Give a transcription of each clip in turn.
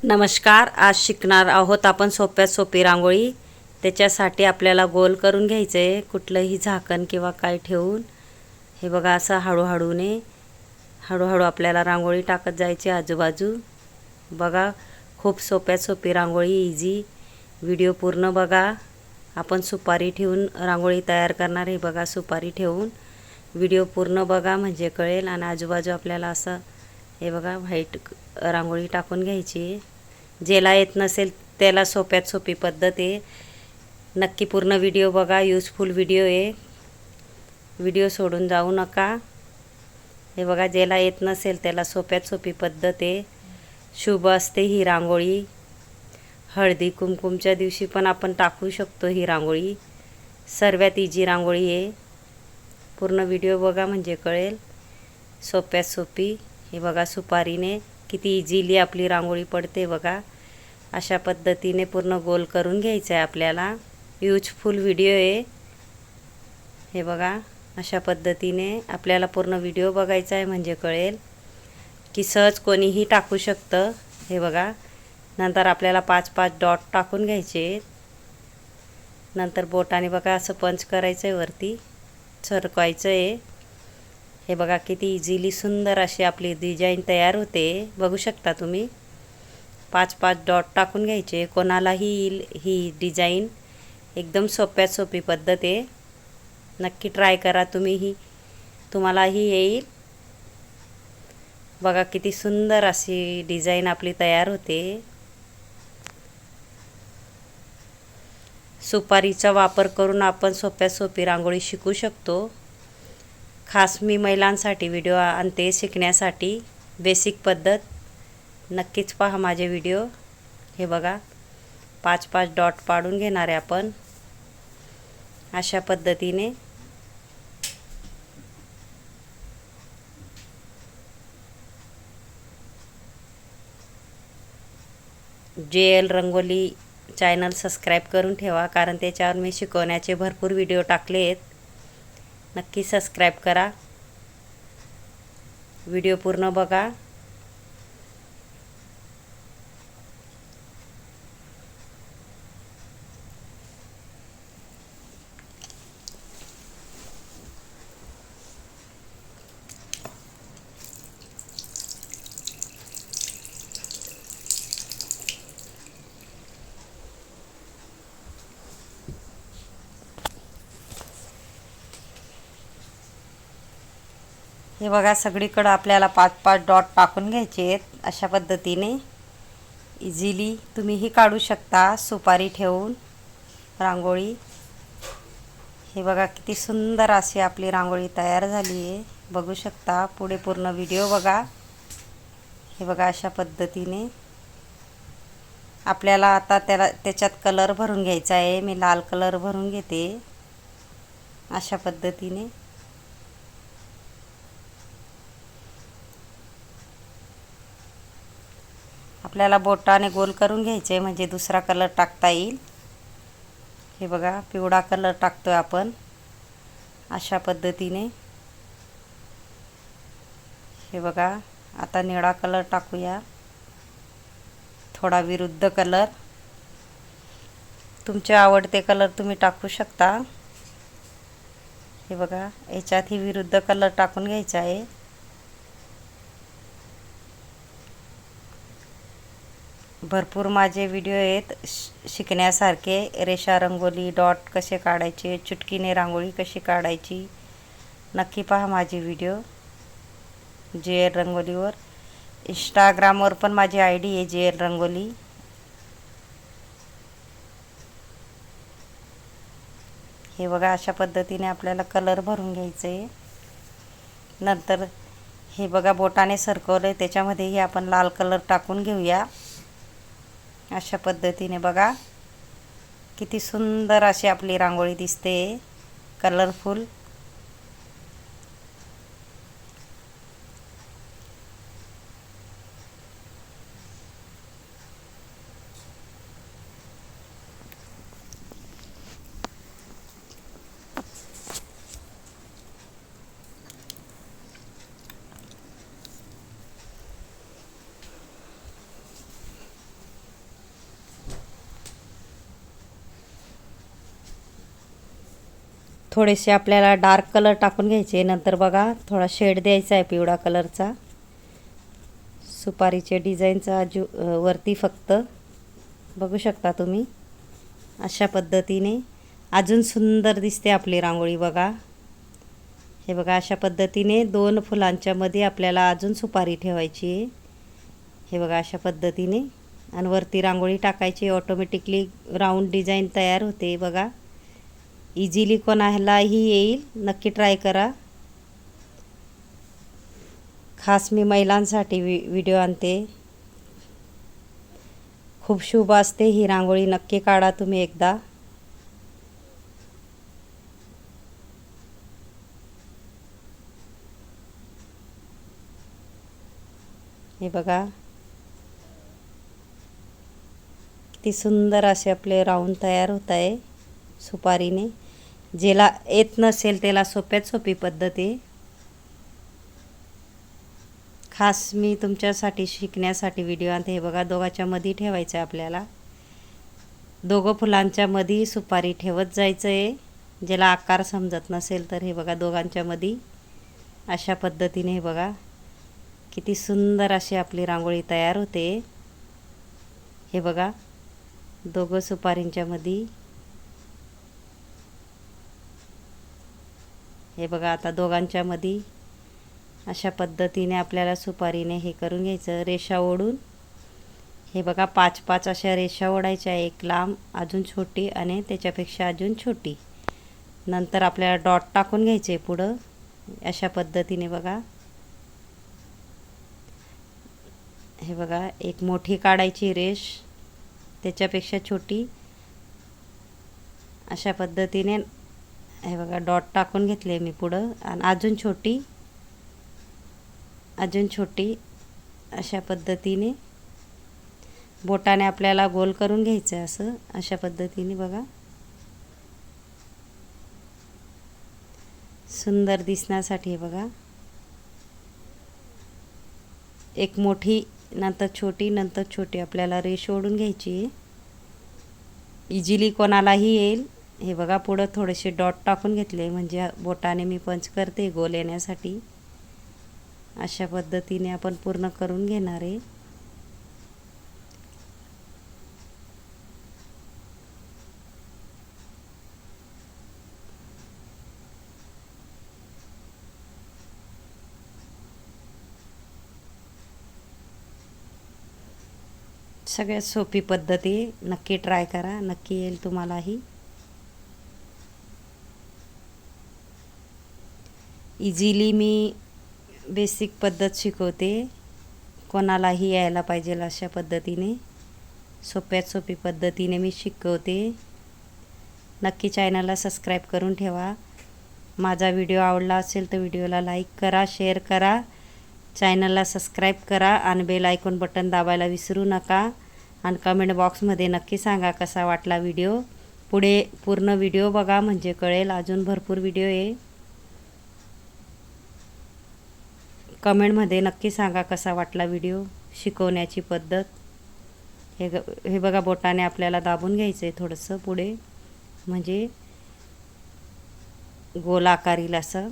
नमस्कार. आज शिकणार आहोत आपण सोप्यात सोपी रांगोळी. त्याच्यासाठी आपल्याला गोल करून घ्यायचं आहे, कुठलंही झाकण किंवा काय ठेवून. हे बघा, असं हळूहळू आपल्याला रांगोळी टाकत जायची आजूबाजू. बघा, खूप सोप्यात सोपी रांगोळी, इझी. व्हिडिओ पूर्ण बघा. आपण सुपारी ठेवून रांगोळी तयार करणार आहे. बघा, सुपारी ठेवून व्हिडिओ पूर्ण बघा म्हणजे कळेल. आणि आजूबाजू आपल्याला असं हे बघा व्हाईट रांगोळी टाकून घ्यायची. ज्याला येत नसेल त्याला सोप्यात सोपी पद्धत आहे. नक्की पूर्ण व्हिडिओ बघा, यूजफुल व्हिडिओ आहे. व्हिडिओ सोडून जाऊ नका. हे बघा, ज्याला येत नसेल त्याला सोप्यात सोपी पद्धत आहे. शुभ असते ही रांगोळी. हळदी कुंकुमच्या दिवशी पण आपण टाकू शकतो ही रांगोळी. सर्वात इझी रांगोळी आहे. पूर्ण व्हिडिओ बघा म्हणजे कळेल. सोप्यात सोपी. हे बघा, सुपारीने किती इझिली आपली रांगोळी पडते बघा. अशा पद्धतीने पूर्ण गोल करून घ्यायचं आहे आपल्याला. यूजफुल व्हिडिओ आहे. हे बघा, अशा पद्धतीने आपल्याला पूर्ण व्हिडिओ बघायचा आहे म्हणजे कळेल की सहज कोणीही टाकू शकतं. हे बघा, नंतर आपल्याला 5-5 डॉट टाकून घ्यायचे. नंतर बोटाने बघा असं पंच करायचं आहे, वरती सरकवायचं आहे. हे बघा, किती इझिली सुंदर अशी आपली डिझाईन तयार होते. बघू शकता तुम्ही. 5-5 डॉट टाकून घ्यायचे. कोणालाही येईल ही डिझाईन. एकदम सोप्यात सोपी पद्धत आहे. नक्की ट्राय करा तुम्हीही, तुम्हालाही येईल. बघा, किती सुंदर अशी डिझाईन आपली तयार होते. सुपारीचा वापर करून आपण सोप्यात सोपी रांगोळी शिकू शकतो. खास मी महिलांसाठी व्हिडिओ आणते शिकण्यासाठी. बेसिक पद्धत. नक्कीच पहा माझे व्हिडिओ. हे बघा, 5-5 डॉट पाडून घेणार आहे आपण अशा पद्धतीने. JL रंगोली चॅनल सबस्क्राईब करून ठेवा, कारण त्याच्यावर मी शिकवण्याचे भरपूर व्हिडिओ टाकले आहेत. नक्की सबस्क्राईब करा. व्हिडिओ पूर्ण बघा. हे बघा, सगळीकडं आपल्याला 5-5 डॉट टाकून घ्यायचे आहेत. अशा पद्धतीने इझिली तुम्हीही काढू शकता सुपारी ठेवून रांगोळी. हे बघा, किती सुंदर अशी आपली रांगोळी तयार झाली आहे. बघू शकता. पुढे पूर्ण व्हिडिओ बघा. हे बघा, अशा पद्धतीने आपल्याला आता त्याच्यात कलर भरून घ्यायचा आहे. मी लाल कलर भरून घेते. अशा पद्धतीने आपल्याला बोटाने गोल करून घ्यायचे म्हणजे दुसरा कलर टाकता येईल. हे बघा, पिवळा कलर टाकतोय आपण अशा पद्धतीने. हे बघा, आता निळा कलर टाकूया. थोडा विरुद्ध कलर. तुमचे आवडते कलर तुम्ही टाकू शकता. हे बघा, याच्यातही विरुद्ध कलर टाकून घ्यायचा आहे. भरपूर माझे व्हिडिओ आहेत शिकण्यासारखे. रेषा रंगोली, डॉट कसे काढायचे, चुटकीने रांगोळी कशी काढायची. नक्की पहा माझे व्हिडिओ JL रंगोलीवर. इंस्टाग्रामवर पण माझी ID आहे JL रंगोली. हे बघा, अशा पद्धतीने आपल्याला कलर भरून घ्यायचे आहे. नंतर हे बघा, बोटाने सरकवले त्याच्यामध्येही आपण लाल कलर टाकून घेऊया. अशा पद्धतीने बघा, किती सुंदर अशी आपली रांगोळी दिसते, कलरफुल. थोडेसे आपल्याला डार्क कलर टाकून घ्यायचे. नंतर बघा थोडा शेड द्यायचा आहे पिवळा कलरचा सुपारीचे डिझाईनचा वरती फक्त बघू शकता तुम्ही. अशा पद्धतीने अजून सुंदर दिसते आपली रांगोळी बघा. हे बघा अशा पद्धतीने 2 फुलांच्या मध्ये आपल्याला अजून सुपारी ठेवायची आहे. हे बघा अशा पद्धतीने आणि वरती रांगोळी टाकायची. ऑटोमॅटिकली राऊंड डिझाईन तयार होते बघा. इझिली कोणालाही येईल. नक्की ट्राय करा. खास मी महिलांसाठी व्हिडिओ आणते. खूप शुभ असते ही रांगोळी. नक्की काढा तुम्ही एकदा. हे बघा किती सुंदर असे आपले राऊंड तयार होत आहे सुपारीने. ज्याला येत नसेल त्याला सोप्यात सोपी पद्धत आहे. खास मी तुमच्यासाठी शिकण्यासाठी व्हिडिओ आणते. हे बघा दोघांच्या मध्ये ठेवायचं आहे आपल्याला. दोघं फुलांच्या मध्ये सुपारी ठेवत जायचं आहे. ज्याला आकार समजत नसेल तर हे बघा दोघांच्या मध्ये अशा पद्धतीने हे बघा किती सुंदर अशी आपली रांगोळी तयार होते. हे बघा दोघं सुपारींच्या मध्ये. हे बघा आता दोघांच्या मध्ये अशा पद्धतीने आपल्याला सुपारीने हे करून घ्यायचं. रेषा ओढून हे बघा 5-5 अशा रेषा ओढायच्या. एक लांब अजून छोटी आणि त्याच्यापेक्षा अजून छोटी. नंतर आपल्याला डॉट टाकून घ्यायचे पुढं अशा पद्धतीने बघा. हे बघा एक मोठी काढायची रेष त्याच्यापेक्षा छोटी अशा पद्धतीने. हे बघा डॉट टाकून घेतले मी पुढं आणि अजून छोटी अजून छोटी अशा पद्धतीने बोटाने आपल्याला गोल करून घ्यायचं असं अशा पद्धतीने बघा. सुंदर दिसण्यासाठी बघा एक मोठी नंतर छोटी नंतर छोटी आपल्याला रेष ओढून घ्यायची. इझिली कोणालाही येईल. हे बघा पुढं थोडेसे डॉट टाकून घेतले म्हणजे बोटाने मी पंच करते गोल येण्यासाठी. अशा पद्धतीने आपण पूर्ण करून घेणार आहे. सगळ्यात सोपी पद्धती. नक्की ट्राय करा. नक्की येईल तुम्हालाही. इझिली मी बेसिक पद्धत शिकवते. कोणालाही यायला पाहिजे अशा पद्धतीने सोप्यात सोपी पद्धतीने मी शिकवते. नक्की चॅनलला सबस्क्राईब करून ठेवा. माझा व्हिडिओ आवडला असेल तर व्हिडिओला लाईक करा, शेअर करा, चॅनलला सबस्क्राईब करा आणि बेल आयकॉन बटन दाबायला विसरू नका. आणि कमेंट बॉक्समध्ये नक्की सांगा कसा वाटला व्हिडिओ. पुढे पूर्ण व्हिडिओ बघा म्हणजे कळेल. अजून भरपूर व्हिडिओ आहे. कमेंटमध्ये नक्की सांगा कसा वाटला व्हिडिओ शिकवण्याची पद्धत. हे बघा बोटाने आपल्याला दाबून घ्यायचं आहे थोडंसं पुढे म्हणजे गोल आकार येईल असं.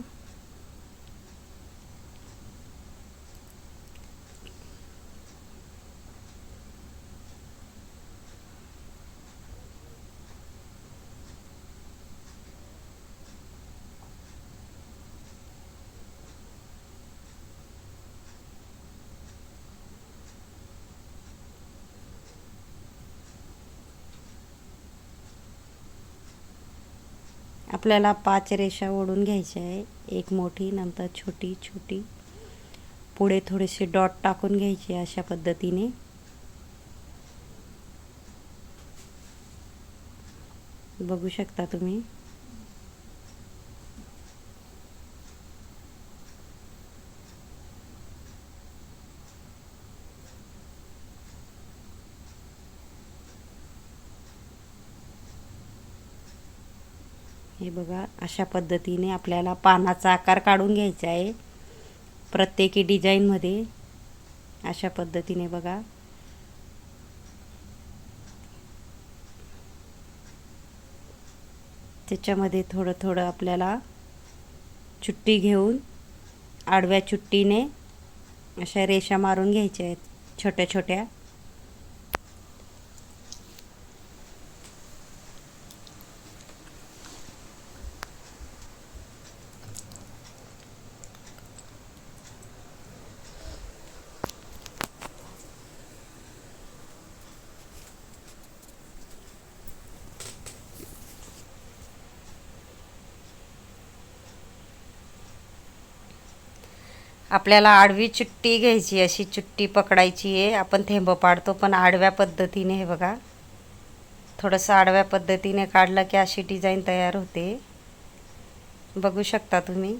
आपल्याला 5 रेषा ओढून घ्यायच्या आहे. एक मोठी नंतर छोटी छोटी पुढे थोडेसे डॉट टाकून घ्यायचे अशा पद्धतीने. बघू शकता तुम्ही. हे बघा अशा पद्धतीने आपल्याला पानाचा आकार काढून घ्यायचा आहे प्रत्येकी डिझाईनमध्ये अशा पद्धतीने बघा. त्याच्यामध्ये थोडं थोडं आपल्याला चुट्टी घेऊन आडव्या चुट्टीने अशा रेषा मारून घ्यायच्या आहेत छोट्या छोट्या. आपल्याला आडवी चुट्टी घ्यायची, अशी चुट्टी पकडायची आहे. आपण थेंब पाडतो पण आडव्या पद्धतीने. हे बघा, थोडंसं आडव्या पद्धतीने काढलं की अशी डिझाईन तयार होते. बघू शकता तुम्ही.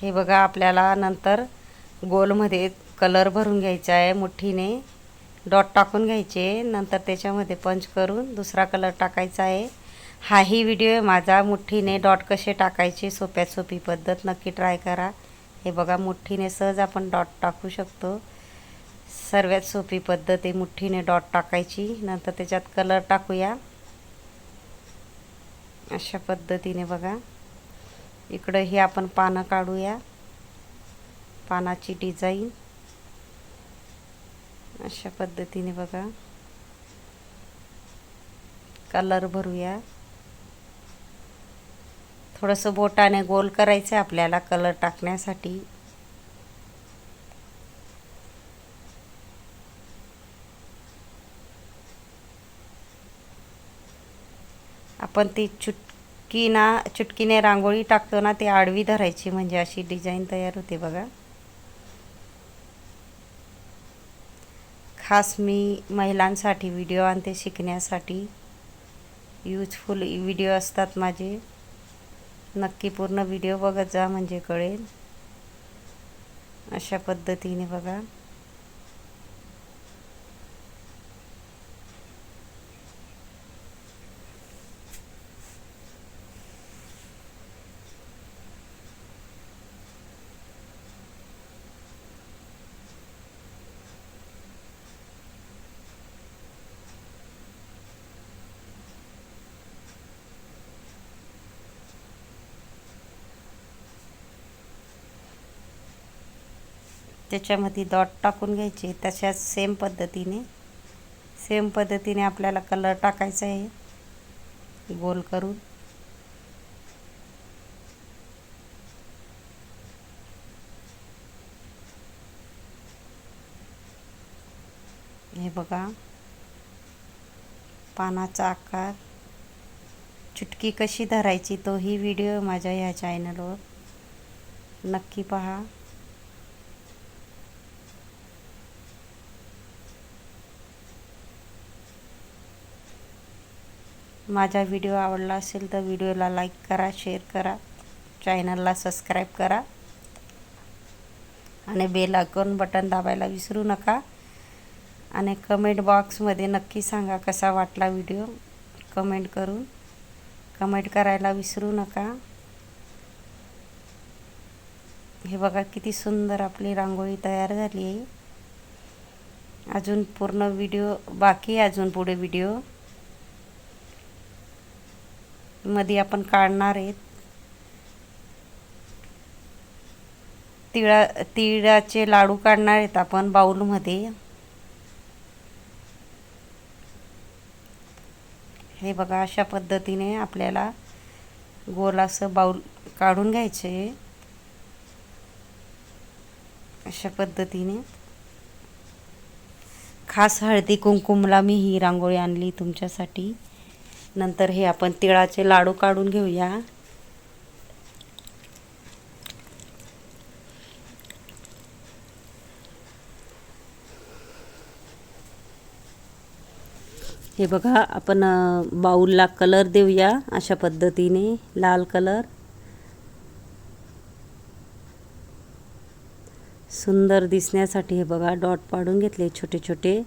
हे बघा, आपल्याला नंतर गोलमध्ये कलर भरून घ्यायचा आहे. मुठीने डॉट टाकून घ्यायचे, नंतर त्याच्यामध्ये पंच करून दुसरा कलर टाकायचा आहे. हाही व्हिडिओ आहे माझा, मुठीने डॉट कसे टाकायचे, सोप्यात सोपी पद्धत, नक्की ट्राय करा. हे बघा, मुठीने सहज आपण डॉट टाकू शकतो. सर्वात सोपी पद्धत आहे मुठीने डॉट टाकायची. नंतर त्याच्यात कलर टाकूया अशा पद्धतीने. बघा, इकडं ही आपण पानं काढूया, पानाची डिझाईन अशा पद्धतीने. बघा, कलर भरूया. थोडंसं बोटाने गोल करायचं आहे आपल्याला कलर टाकण्यासाठी. आपण ती चुटकीने रांगोळी टाकतो ना, ती आडवी धरायची, म्हणजे अशी डिझाईन तयार होते. बघा, खास मी महिलांसाठी व्हिडिओ आणते शिकण्यासाठी. यूजफुल व्हिडिओ असतात माझे. नक्की पूर्ण व्हिडिओ बघत जा, म्हणजे कळेल. अशा पद्धतीने बघा. त्याच्यामध्ये डॉट टाकून घ्यायचे. तशाच सेम पद्धतीने आपल्याला कलर टाकायचा आहे गोल करून. हे बघा, पानाचा आकार, चुटकी कशी धरायची, तोही व्हिडिओ माझ्या ह्या चॅनलवर, नक्की पहा. माझा व्हिडिओ आवडला असेल तर व्हिडिओला लाईक करा, शेअर करा, चॅनलला सबस्क्राईब करा आणि बेल आयकॉन बटन दाबायला विसरू नका. आणि कमेंट बॉक्समध्ये नक्की सांगा कसा वाटला व्हिडिओ. कमेंट करायला विसरू नका. हे बघा, किती सुंदर आपली रांगोळी तयार झाली आहे. अजून पूर्ण व्हिडिओ बाकी आहे, अजून पुढे व्हिडिओ मध्ये आपण काढणार आहेत. तिळाचे लाडू काढणार आहेत आपण बाउलमध्ये. हे बघा, अशा पद्धतीने आपल्याला गोल असं बाउल काढून घ्यायचे. अशा पद्धतीने खास हळदी कुंकुमला मी ही रांगोळी आणली तुमच्यासाठी. नंतर हे आपण तिळाचे लाडू काढून घेऊया. हे बघा, आपण बाउलला कलर देऊया अशा पद्धतीने, लाल कलर. सुंदर दिसण्यासाठी हे बघा, डॉट पाडून घेतले छोटे छोटे.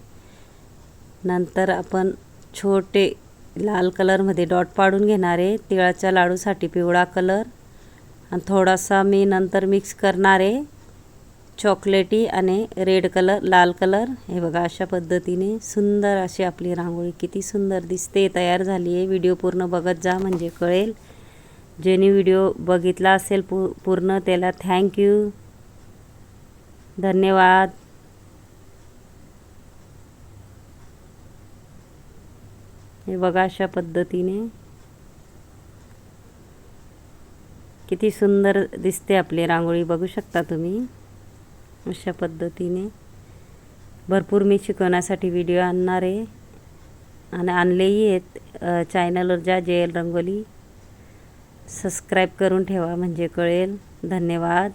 नंतर आपण छोटे लाल कलरमध्ये डॉट पाडून घेणार आहे. तिळाच्या लाडूसाठी पिवळा कलर आणि थोडासा मी नंतर मिक्स करणार आहे चॉकलेटी आणि रेड कलर, लाल कलर. हे बघा अशा पद्धतीने सुंदर अशी आपली रांगोळी किती सुंदर दिसते, तयार झाली आहे. व्हिडिओ पूर्ण बघत जा म्हणजे कळेल. ज्यांनी व्हिडिओ बघितला असेल पूर्ण त्याला थँक्यू, धन्यवाद. हे बघा अशा पद्धतीने किती सुंदर दिसते आपली रांगोळी, बघू शकता तुम्ही. अशा पद्धतीने भरपूर मी शिकवण्यासाठी व्हिडिओ आणणार आहे आणि आणलेही आहेत. चॅनलवर जा, JL रंगोली, सबस्क्राईब करून ठेवा म्हणजे कळेल. धन्यवाद.